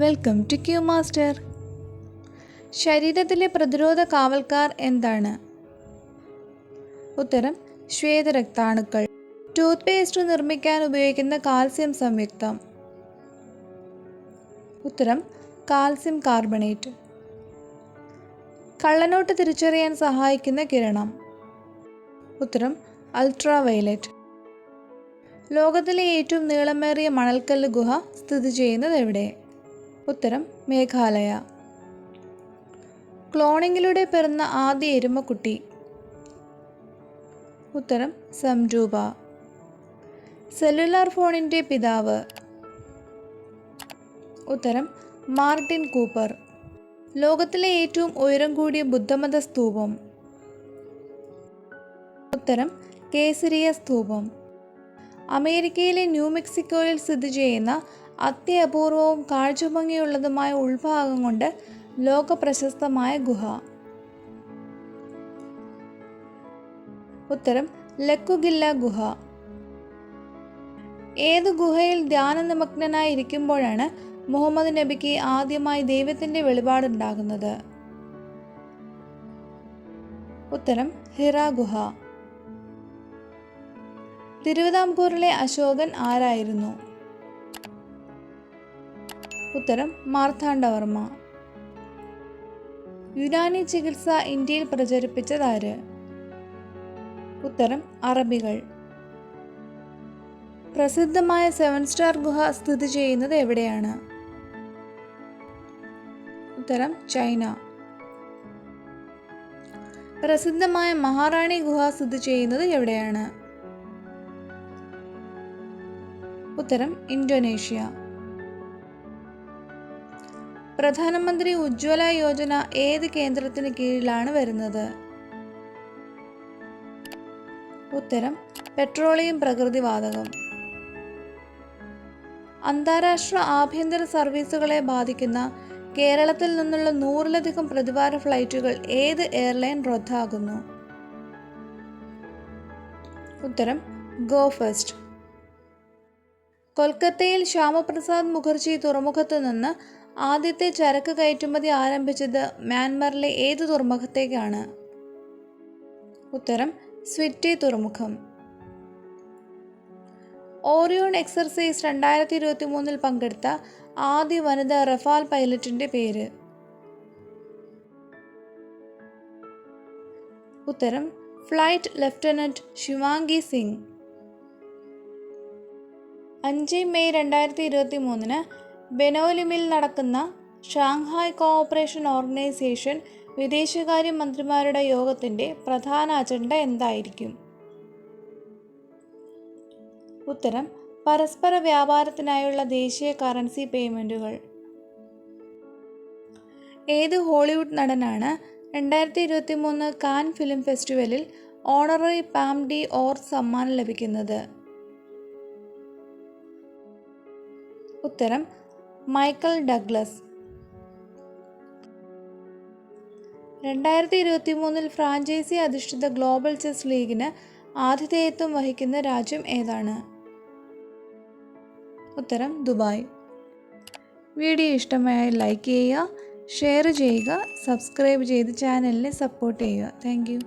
Welcome to Q master. ശരീരത്തിലെ പ്രതിരോധ കാവൽക്കാർ എന്താണ്? ഉത്തരം ശ്വേതരക്താണുക്കൾ. ടൂത്ത് പേസ്റ്റ് നിർമ്മിക്കാൻ ഉപയോഗിക്കുന്ന കാൽസ്യം സംയുക്തം. ഉത്തരം കാൽസ്യം കാർബണേറ്റ്. കള്ളനോട്ട് തിരിച്ചറിയാൻ സഹായിക്കുന്ന കിരണം. ഉത്തരം അൾട്രാവയലറ്റ്. ലോകത്തിലെ ഏറ്റവും നീളമേറിയ മണൽക്കല്ല് ഗുഹ സ്ഥിതി ചെയ്യുന്നത് എവിടെ? ഉത്തരം മേഘാലയ. ക്ലോണിങ്ങിലൂടെ പിറന്ന ആദ്യ എരുമക്കുട്ടി. ഉത്തരം സംരൂപ. സെല്ലുലാർ ഫോണിൻ്റെ പിതാവ്. ഉത്തരം മാർട്ടിൻ കൂപ്പർ. ലോകത്തിലെ ഏറ്റവും ഉയരം കൂടിയ ബുദ്ധമത സ്തൂപം. ഉത്തരം കേസരിയ സ്തൂപം. അമേരിക്കയിലെ ന്യൂ മെക്സിക്കോയിൽ സ്ഥിതി ചെയ്യുന്ന അത്യപൂർവവും കാഴ്ചഭംഗിയുള്ളതുമായ ഉൾഭാഗം കൊണ്ട് ലോക പ്രശസ്തമായ ഗുഹ. ഉത്തരം ലക്കുഗില്ല ഗുഹ. ഏത് ഗുഹയിൽ ധ്യാനനിമഗ്നനായി ഇരിക്കുമ്പോഴാണ് മുഹമ്മദ് നബിക്ക് ആദ്യമായി ദൈവത്തിൻ്റെ വെളിപാടുണ്ടാകുന്നത്? ഉത്തരം ഹിറ ഗുഹ. തിരുവിതാംകൂറിലെ അശോകൻ ആരായിരുന്നു? ഉത്തരം മാർത്താണ്ഡവർമ്മ. യുനാനി ചികിത്സ ഇന്ത്യയിൽ പ്രചരിപ്പിച്ചതാര്? ഉത്തരം അറബികൾ. പ്രസിദ്ധമായ 7 സ്റ്റാർ ഗുഹ സ്ഥിതി ചെയ്യുന്നത് എവിടെയാണ്? ഉത്തരം ചൈന. പ്രസിദ്ധമായ മഹാറാണി ഗുഹ സ്ഥിതി ചെയ്യുന്നത് എവിടെയാണ്? ഉത്തരം ഇന്തോനേഷ്യ. പ്രധാനമന്ത്രി ഉജ്ജ്വല യോജന ഏത് കേന്ദ്രത്തിന് കീഴിലാണ് വരുന്നത്? ഉത്തരം പെട്രോളിയം പ്രകൃതിവാതകം. അന്താരാഷ്ട്ര ആഭ്യന്തര സർവീസുകളെ ബാധിക്കുന്ന കേരളത്തിൽ നിന്നുള്ള 100-ലധികം പ്രതിവാര ഫ്ലൈറ്റുകൾ ഏത് എയർലൈൻ റദ്ദാക്കുന്നു? ഉത്തരം ഗോ ഫസ്റ്റ്. കൊൽക്കത്തയിൽ ശ്യാമപ്രസാദ് മുഖർജി തുറമുഖത്ത് നിന്ന് ആദ്യത്തെ ചരക്ക് കയറ്റുമതി ആരംഭിച്ചത് മ്യാൻമറിലെ ഏത് തുറമുഖത്തേക്കാണ്? ഉത്തരം സ്വിറ്റി തുറമുഖം. ഓറിയോൺ എക്സർസൈസ് 2023 പങ്കെടുത്ത ആദ്യ വനിതാ റഫാൽ പൈലറ്റിന്റെ പേര്? ഉത്തരം flight lieutenant Shivangi Singh. 5 May 2023 ബെനോലിമിൽ നടക്കുന്ന ഷാങ്ഹായ് കോഓപ്പറേഷൻ ഓർഗനൈസേഷൻ വിദേശകാര്യ മന്ത്രിമാരുടെ യോഗത്തിൻ്റെ പ്രധാന അജണ്ട എന്തായിരിക്കും? ഉത്തരം പരസ്പര വ്യാപാരത്തിനായുള്ള ദേശീയ കറൻസി പേയ്മെൻറ്റുകൾ. ഏത് ഹോളിവുഡ് നടനാണ് 2023 കാൻ ഫിലിം ഫെസ്റ്റിവലിൽ ഓണററി പാം ഡി ഓർ സമ്മാനം ലഭിക്കുന്നത്? ഉത്തരം മൈക്കൽ ഡഗ്ലസ്. 2023 ഫ്രാഞ്ചൈസി അധിഷ്ഠിത ഗ്ലോബൽ ചെസ് ലീഗിന് ആതിഥേയത്വം വഹിക്കുന്ന രാജ്യം ഏതാണ്? ഉത്തരം ദുബായ്. വീഡിയോ ഇഷ്ടമായാൽ ലൈക്ക് ചെയ്യുക, ഷെയർ ചെയ്യുക, സബ്സ്ക്രൈബ് ചെയ്ത് ചാനലിനെ സപ്പോർട്ട് ചെയ്യുക. Thank you.